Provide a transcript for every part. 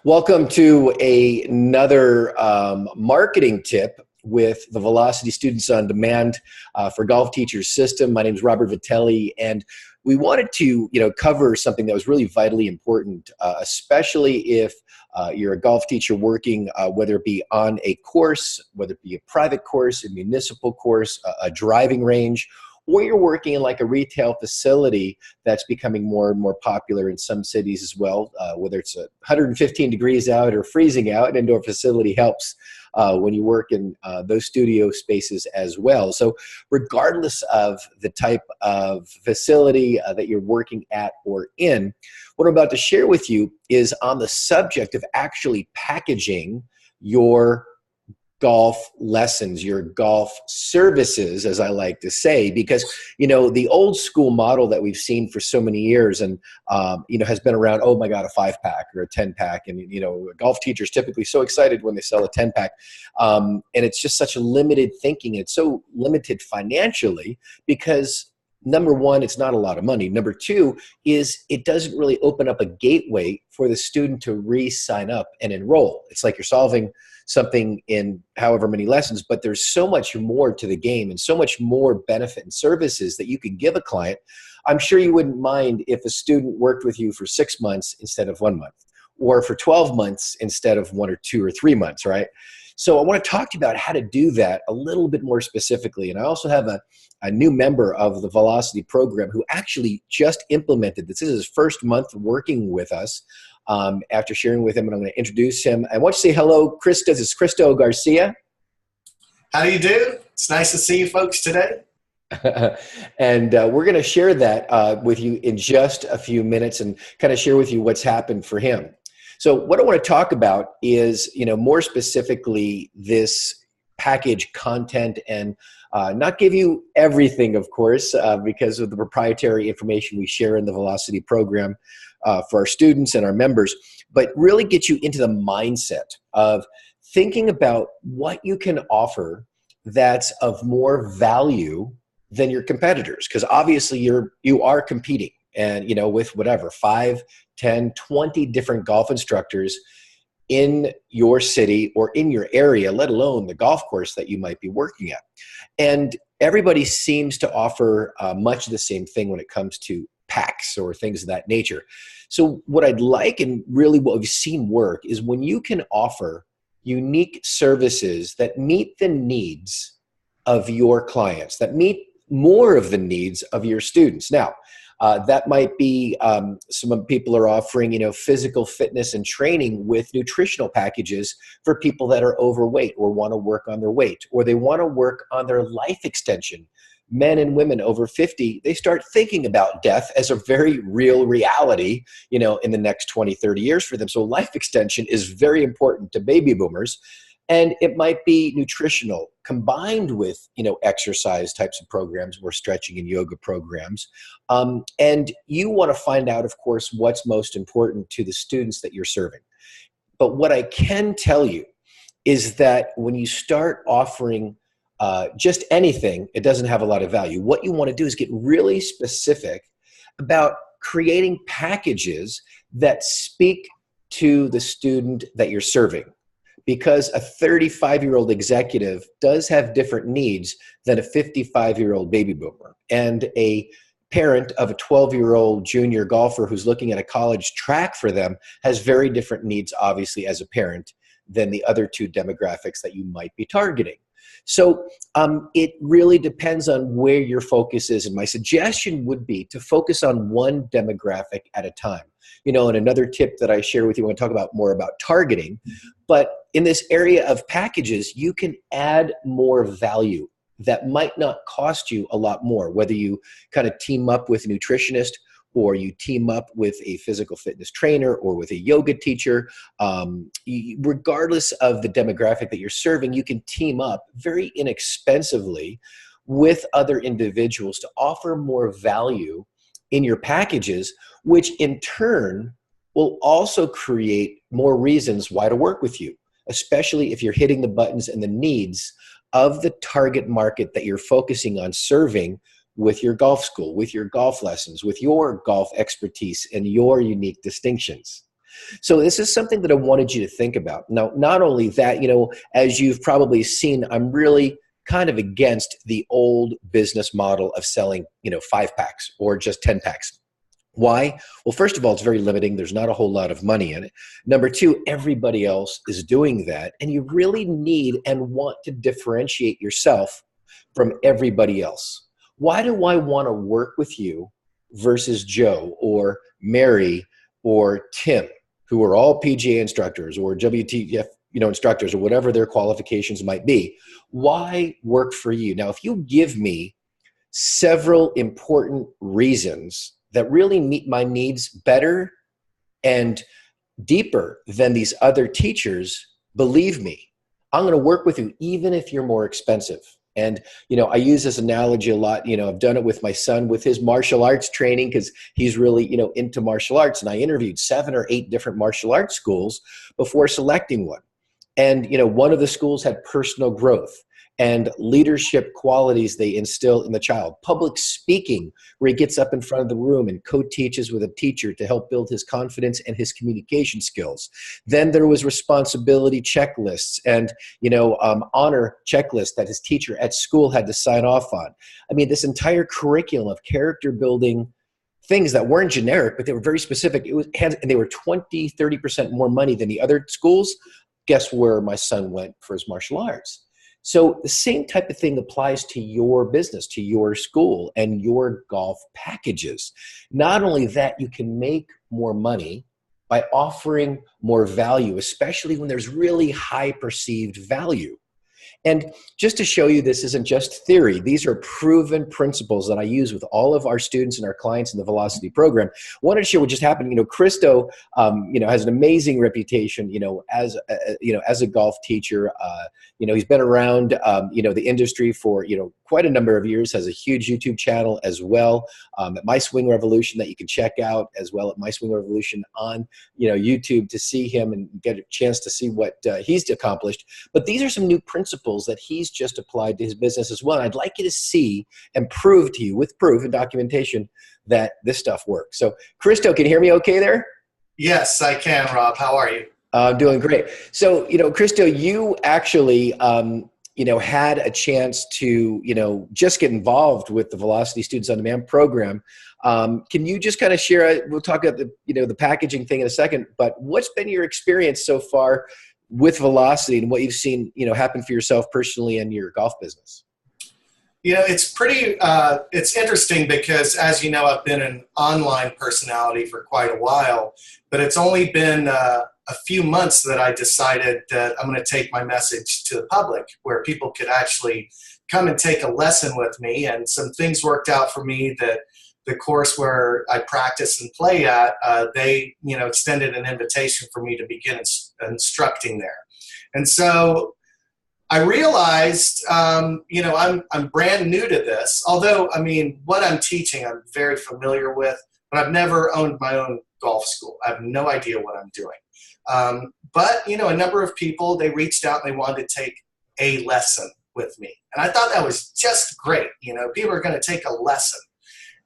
Welcome to another marketing tip with the Velocity Students on Demand for Golf Teachers system. My name is Robert Vitelli, and we wanted to cover something that was really vitally important, especially if you're a golf teacher working, whether it be on a course, whether it be a private course, a municipal course, a driving range, or you're working in like a retail facility that's becoming more and more popular in some cities as well, whether it's 115 degrees out or freezing out. An indoor facility helps when you work in those studio spaces as well. So regardless of the type of facility that you're working at or in, what I'm about to share with you is on the subject of actually packaging your golf lessons, your golf services, as I like to say, because, the old school model that we've seen for so many years and, has been around, oh my God, a 5-pack or a 10-pack. And, golf teachers typically so excited when they sell a 10-pack. And it's just such a limited thinking. It's so limited financially because number one, it's not a lot of money. Number two is it doesn't really open up a gateway for the student to re-sign up and enroll. It's like you're solving something in however many lessons, but there's so much more to the game and so much more benefit and services that you can give a client. I'm sure you wouldn't mind if a student worked with you for 6 months instead of 1 month, or for 12 months instead of 1 or 2 or 3 months, right? So I want to talk to you about how to do that a little bit more specifically. And I also have a new member of the Velocity program who actually just implemented this. This is his first month working with us. After sharing with him, and I'm going to introduce him. I want you to say hello, Krista. This is Cristo Garcia. How do you do? It's nice to see you folks today. And we're going to share that with you in just a few minutes and kind of share with you what's happened for him. So what I want to talk about is, more specifically this package content and not give you everything, of course, because of the proprietary information we share in the Velocity program for our students and our members, but really get you into the mindset of thinking about what you can offer that's of more value than your competitors. Because obviously you are competing and, with whatever, 5, 10, 20 different golf instructors in your city or in your area, let alone the golf course that you might be working at. And everybody seems to offer much of the same thing when it comes to packs or things of that nature. So what I'd like, and really what we've seen work, is when you can offer unique services that meet the needs of your clients, that meet more of the needs of your students. Now, that might be some people are offering, physical fitness and training with nutritional packages for people that are overweight or want to work on their weight, or they want to work on their life extension. Men and women over 50, they start thinking about death as a very real reality, in the next 20, 30 years for them. So life extension is very important to baby boomers. And it might be nutritional combined with, exercise types of programs or stretching and yoga programs. And you want to find out, of course, what's most important to the students that you're serving. But what I can tell you is that when you start offering just anything, it doesn't have a lot of value. What you want to do is get really specific about creating packages that speak to the student that you're serving. Because a 35-year-old executive does have different needs than a 55-year-old baby boomer. And a parent of a 12-year-old junior golfer who's looking at a college track for them has very different needs, obviously, as a parent than the other two demographics that you might be targeting. So it really depends on where your focus is. And my suggestion would be to focus on one demographic at a time. And another tip that I share with you, I want to talk about more about targeting. But in this area of packages, you can add more value that might not cost you a lot more, whether you kind of team up with a nutritionist or you team up with a physical fitness trainer or with a yoga teacher. Regardless of the demographic that you're serving, you can team up very inexpensively with other individuals to offer more value in your packages, which in turn will also create more reasons why to work with you, especially if you're hitting the buttons and the needs of the target market that you're focusing on serving with your golf school, with your golf lessons, with your golf expertise and your unique distinctions. So this is something that I wanted you to think about. Now, not only that, as you've probably seen, I'm really kind of against the old business model of selling, 5 packs or just 10 packs. Why? Well, first of all, it's very limiting. There's not a whole lot of money in it. Number two, everybody else is doing that. And you really need and want to differentiate yourself from everybody else. Why do I want to work with you versus Joe or Mary or Tim, who are all PGA instructors or WTF, instructors or whatever their qualifications might be? Why work for you? Now, if you give me several important reasons that really meet my needs better and deeper than these other teachers, believe me, I'm going to work with you even if you're more expensive. And, I use this analogy a lot. I've done it with my son with his martial arts training because he's really, into martial arts. And I interviewed 7 or 8 different martial arts schools before selecting one. And, one of the schools had personal growth and leadership qualities they instill in the child. Public speaking, where he gets up in front of the room and co-teaches with a teacher to help build his confidence and his communication skills. Then there was responsibility checklists and, honor checklists that his teacher at school had to sign off on. I mean, this entire curriculum of character building things that weren't generic, but they were very specific. And they were 20, 30% more money than the other schools. Guess where my son went for his martial arts? So the same type of thing applies to your business, to your school and your golf packages. Not only that, you can make more money by offering more value, especially when there's really high perceived value. And just to show you this isn't just theory, these are proven principles that I use with all of our students and our clients in the Velocity program. I wanted to share what just happened. Christo, has an amazing reputation, as a golf teacher. He's been around, the industry for, quite a number of years, has a huge YouTube channel as well, at My Swing Revolution that you can check out as well at My Swing Revolution on, YouTube to see him and get a chance to see what he's accomplished. But these are some new principles that he's just applied to his business as well. And I'd like you to see and prove to you with proof and documentation that this stuff works. So Christo, can you hear me okay there? Yes, I can, Rob. How are you? I'm doing great. So, Christo, you actually, had a chance to, just get involved with the Velocity Students on Demand program. Can you just kind of share, we'll talk about the packaging thing in a second, but what's been your experience so far with Velocity and what you've seen, happen for yourself personally and your golf business? It's pretty, it's interesting because, as you know, I've been an online personality for quite a while, but it's only been a few months that I decided that I'm going to take my message to the public where people could actually come and take a lesson with me. And some things worked out for me that the course where I practice and play at, they, extended an invitation for me to begin instructing there. And so I realized, I'm brand new to this, although, what I'm teaching, I'm very familiar with, but I've never owned my own golf school. I have no idea what I'm doing. But, a number of people, they reached out and they wanted to take a lesson with me. And I thought that was just great. People are going to take a lesson.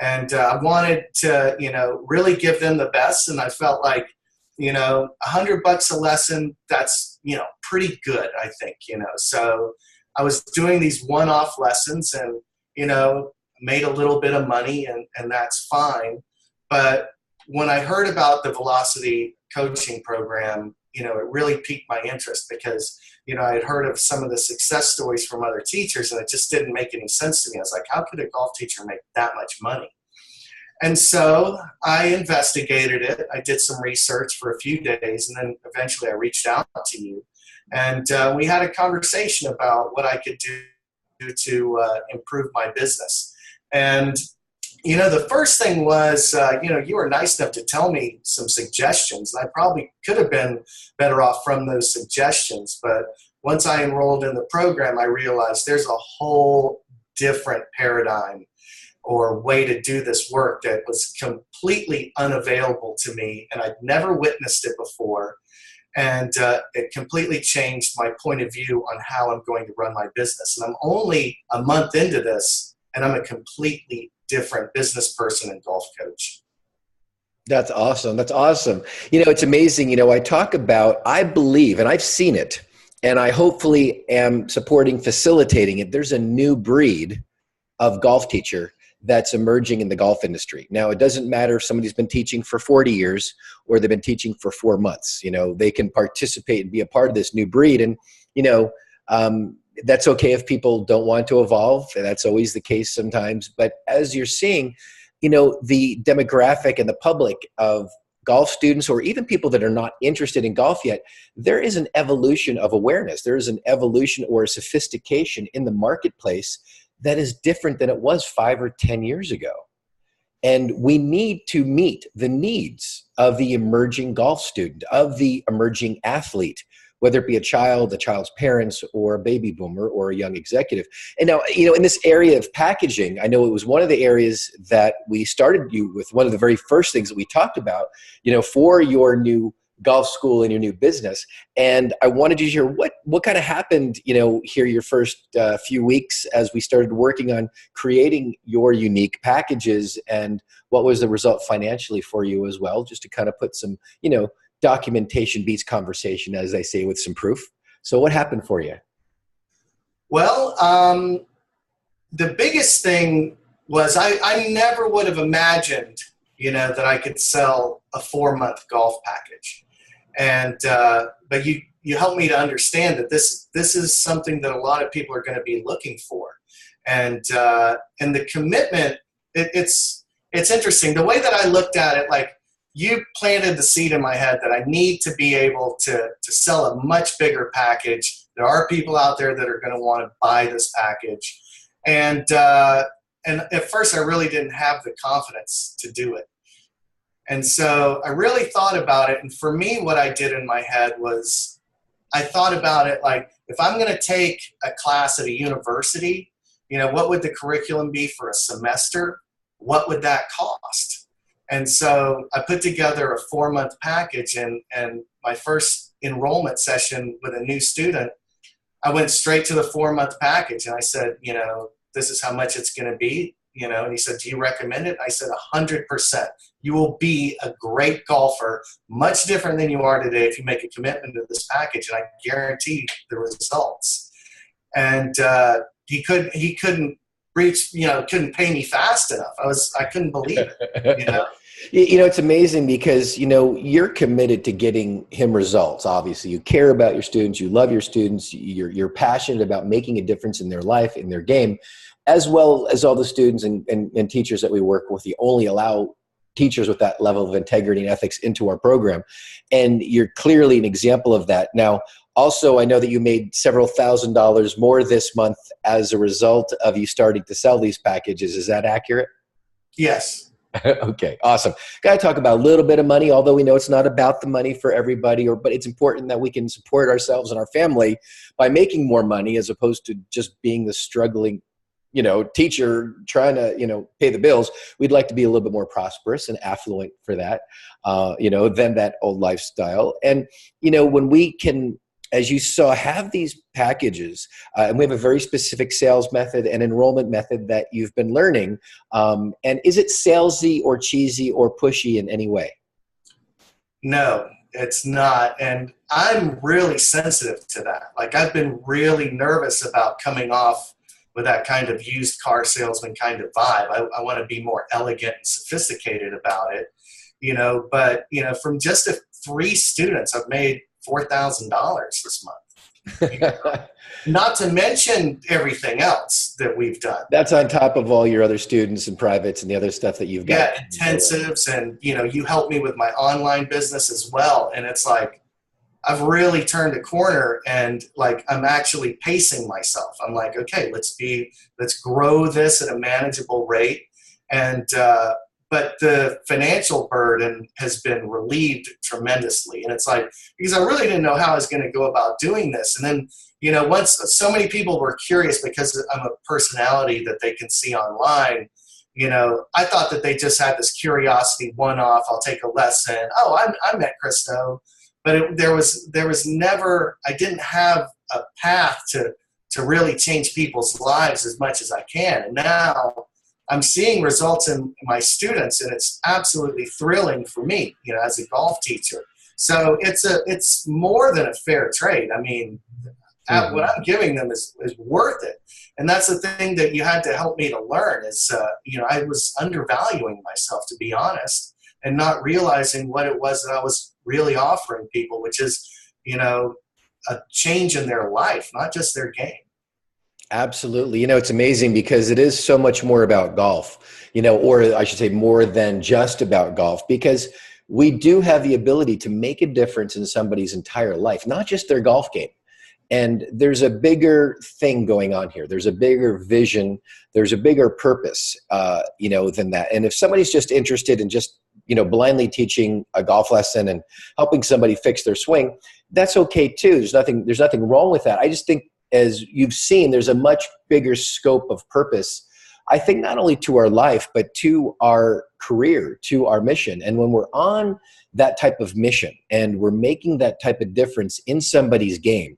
And I wanted to, really give them the best. And I felt like, $100 a lesson, that's, pretty good, I think, So I was doing these one-off lessons and, made a little bit of money and that's fine. But when I heard about the Velocity coaching program, it really piqued my interest because, I had heard of some of the success stories from other teachers and it just didn't make any sense to me. I was like, how could a golf teacher make that much money? And so I investigated it. I did some research for a few days, and then eventually I reached out to you. And we had a conversation about what I could do to improve my business. And, the first thing was, you were nice enough to tell me some suggestions. And I probably could have been better off from those suggestions. But once I enrolled in the program, I realized there's a whole different paradigm or way to do this work that was completely unavailable to me, and I'd never witnessed it before. And it completely changed my point of view on how I'm going to run my business. And I'm only a month into this, and I'm a completely different business person and golf coach. That's awesome. That's awesome. It's amazing. I believe, and I've seen it, and I hopefully am supporting facilitating it. There's a new breed of golf teacher that's emerging in the golf industry. Now, it doesn't matter if somebody's been teaching for 40 years or they've been teaching for 4 months. They can participate and be a part of this new breed. And, you know, that's okay if people don't want to evolve. That's always the case sometimes. But as you're seeing, the demographic and the public of golf students, or even people that are not interested in golf yet, there is an evolution of awareness. There is an evolution or a sophistication in the marketplace that is different than it was 5 or 10 years ago. And we need to meet the needs of the emerging golf student, of the emerging athlete, whether it be a child, the child's parents, or a baby boomer, or a young executive. And now, in this area of packaging, I know it was one of the areas that we started you with, one of the very first things that we talked about, for your new golf school and your new business. And I wanted you to hear what kind of happened, here your first few weeks as we started working on creating your unique packages, and what was the result financially for you as well, just to kind of put some, documentation beats conversation, as they say, with some proof. So what happened for you? Well, the biggest thing was I never would have imagined, that I could sell a 4-month golf package. And but you helped me to understand that this is something that a lot of people are going to be looking for. And the commitment, it's interesting. The way that I looked at it, like, you planted the seed in my head that I need to be able to sell a much bigger package. There are people out there that are going to want to buy this package. And at first I really didn't have the confidence to do it. And so I really thought about it. And for me, what I did in my head was I thought about it like, if I'm going to take a class at a university, what would the curriculum be for a semester? What would that cost? And so I put together a 4-month package, and my first enrollment session with a new student, I went straight to the 4-month package, and I said, this is how much it's going to be, and he said, do you recommend it? I said, 100%. You will be a great golfer, much different than you are today if you make a commitment to this package, and I guarantee the results. And he couldn't reach, couldn't pay me fast enough. I couldn't believe it, It's amazing because, you're committed to getting him results. Obviously, you care about your students. You love your students. You're passionate about making a difference in their life, in their game, as well as all the students and teachers that we work with. You only allow teachers with that level of integrity and ethics into our program. And you're clearly an example of that. Now, also, I know that you made several $1,000s more this month as a result of you starting to sell these packages. Is that accurate? Yes. Okay, awesome. Got to talk about a little bit of money, although we know it's not about the money for everybody, but it's important that we can support ourselves and our family by making more money as opposed to just being the struggling, teacher trying to, pay the bills. We'd like to be a little bit more prosperous and affluent for that, than that old lifestyle. And, when we can, as you saw, have these packages, and we have a very specific sales method and enrollment method that you've been learning. And is it salesy or cheesy or pushy in any way? No, it's not. And I'm really sensitive to that. Like, I've been really nervous about coming off with that kind of used car salesman kind of vibe. I want to be more elegant and sophisticated about it, but, from just 3 students, I've made $4,000 this month. Not to mention everything else that we've done. That's on top of all your other students and privates and the other stuff that you've got. Yeah, intensives, and you help me with my online business as well. And it's like I've really turned a corner, and like I'm actually pacing myself. I'm like, okay, let's grow this at a manageable rate. And but the financial burden has been relieved tremendously. And it's like, because I really didn't know how I was going to go about doing this. And then, once so many people were curious because I'm a personality that they can see online, I thought that they just had this curiosity one-off. I'll take a lesson. Oh, I met Christo. But there was never, I didn't have a path to really change people's lives as much as I can. And now I'm seeing results in my students, and it's absolutely thrilling for me, as a golf teacher. So it's more than a fair trade. I mean, what I'm giving them is worth it. And that's the thing that you had to help me to learn is, I was undervaluing myself, to be honest, and not realizing what it was that I was really offering people, which is, a change in their life, not just their game. Absolutely. It's amazing because it is so much more about golf, or I should say more than just about golf, because we do have the ability to make a difference in somebody's entire life, not just their golf game. And there's a bigger thing going on here. There's a bigger vision. There's a bigger purpose, than that. And if somebody's just interested in just, blindly teaching a golf lesson and helping somebody fix their swing, that's okay too. There's nothing wrong with that. I just think, as you've seen, there's a much bigger scope of purpose, I think, not only to our life, but to our career, to our mission. And when we're on that type of mission and we're making that type of difference in somebody's game,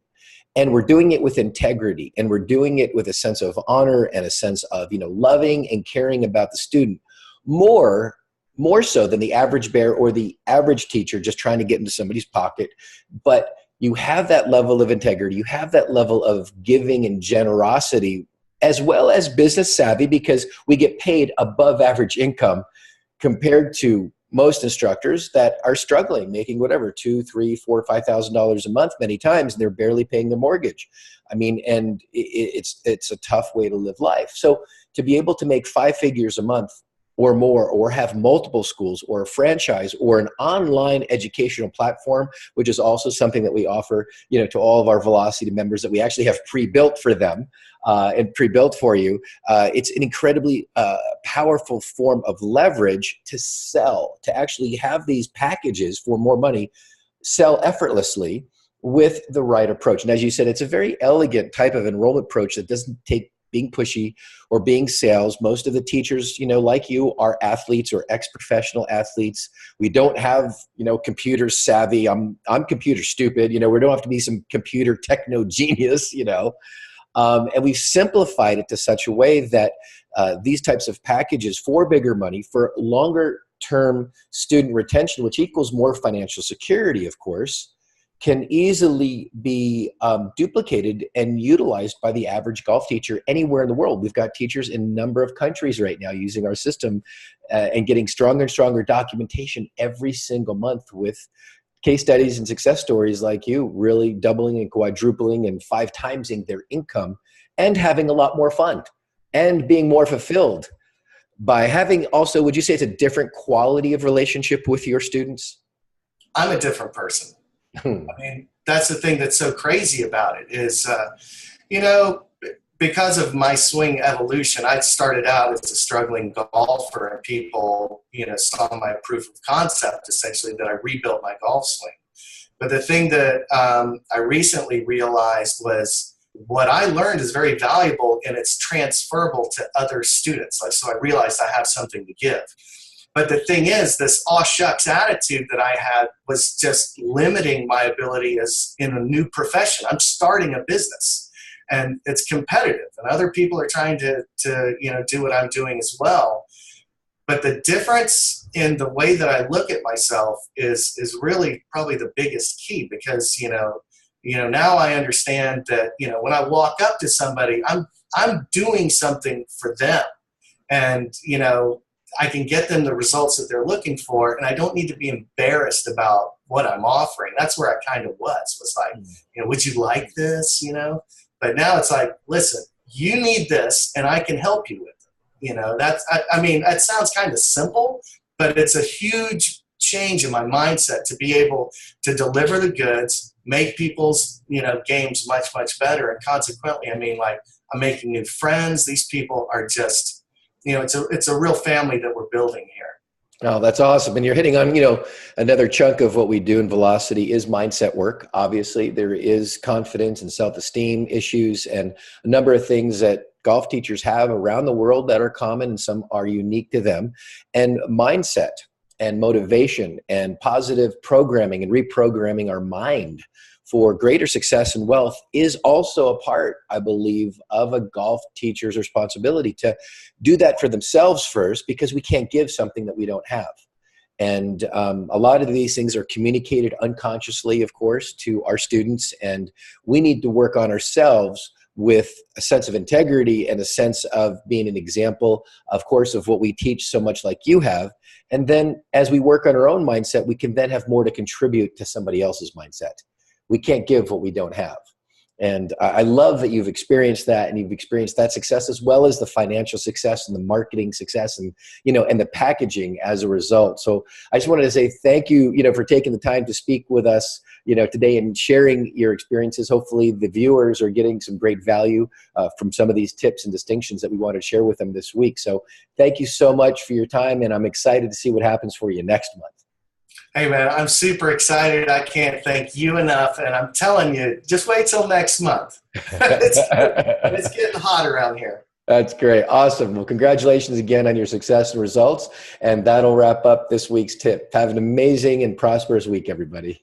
and we're doing it with integrity, and we're doing it with a sense of honor and a sense of, loving and caring about the student, more so than the average bear or the average teacher just trying to get into somebody's pocket. But you have that level of integrity, you have that level of giving and generosity, as well as business savvy, because we get paid above average income compared to most instructors that are struggling, making whatever, $2,000, $3,000, $4,000, $5,000 a month many times, and they're barely paying their mortgage. I mean, and it's a tough way to live life. So to be able to make 5 figures a month or more, or have multiple schools or a franchise or an online educational platform, which is also something that we offer, to all of our Velocity members, that we actually have pre-built for them and pre-built for you. It's an incredibly powerful form of leverage to sell, to actually have these packages for more money, sell effortlessly with the right approach. And as you said, it's a very elegant type of enrollment approach that doesn't take being pushy or being sales. Most of the teachers, like you, are athletes or ex-professional athletes. We don't have, computer savvy. I'm computer stupid. We don't have to be some computer techno genius, and we've simplified it to such a way that these types of packages for bigger money, for longer term student retention, which equals more financial security, of course, can easily be duplicated and utilized by the average golf teacher anywhere in the world. We've got teachers in a number of countries right now using our system and getting stronger and stronger documentation every single month, with case studies and success stories like you really doubling and quadrupling and 5 timesing their income, and having a lot more fun and being more fulfilled by having also, would you say it's a different quality of relationship with your students? I'm a different person. I mean, that's the thing that's so crazy about it is, because of my swing evolution, I started out as a struggling golfer, and people, saw my proof of concept, essentially, that I rebuilt my golf swing. But the thing that I recently realized was what I learned is very valuable, and it's transferable to other students. So I realized I have something to give. But the thing is, this aw shucks attitude that I had was just limiting my ability as in a new profession. I'm starting a business, and it's competitive, and other people are trying to do what I'm doing as well. But the difference in the way that I look at myself is really probably the biggest key, because now I understand that when I walk up to somebody, I'm doing something for them, and I can get them the results that they're looking for, and I don't need to be embarrassed about what I'm offering. That's where I kind of was like, would you like this, But now it's like, listen, you need this, and I can help you with it. I mean, that sounds kind of simple, but it's a huge change in my mindset to be able to deliver the goods, make people's, games much, much better. And consequently, I mean, like, I'm making new friends. These people are just, it's a real family that we're building here. Oh, that's awesome. And you're hitting on, another chunk of what we do in Velocity is mindset work. Obviously, there is confidence and self-esteem issues and a number of things that golf teachers have around the world that are common, and some are unique to them. And mindset and motivation and positive programming and reprogramming our mind for greater success and wealth is also a part, I believe, of a golf teacher's responsibility to do that for themselves first, because we can't give something that we don't have. And a lot of these things are communicated unconsciously, of course, to our students, and we need to work on ourselves with a sense of integrity and a sense of being an example, of course, of what we teach so much like you have. And then as we work on our own mindset, we can then have more to contribute to somebody else's mindset. We can't give what we don't have. And I love that you've experienced that, and you've experienced that success as well as the financial success and the marketing success, and, you know, and the packaging as a result. So I just wanted to say thank you, you know, for taking the time to speak with us, you know, today and sharing your experiences. Hopefully the viewers are getting some great value from some of these tips and distinctions that we want to share with them this week. So thank you so much for your time, and I'm excited to see what happens for you next month. Hey, man, I'm super excited. I can't thank you enough. And I'm telling you, just wait till next month. It's getting hot around here. That's great. Awesome. Well, congratulations again on your success and results. And that'll wrap up this week's tip. Have an amazing and prosperous week, everybody.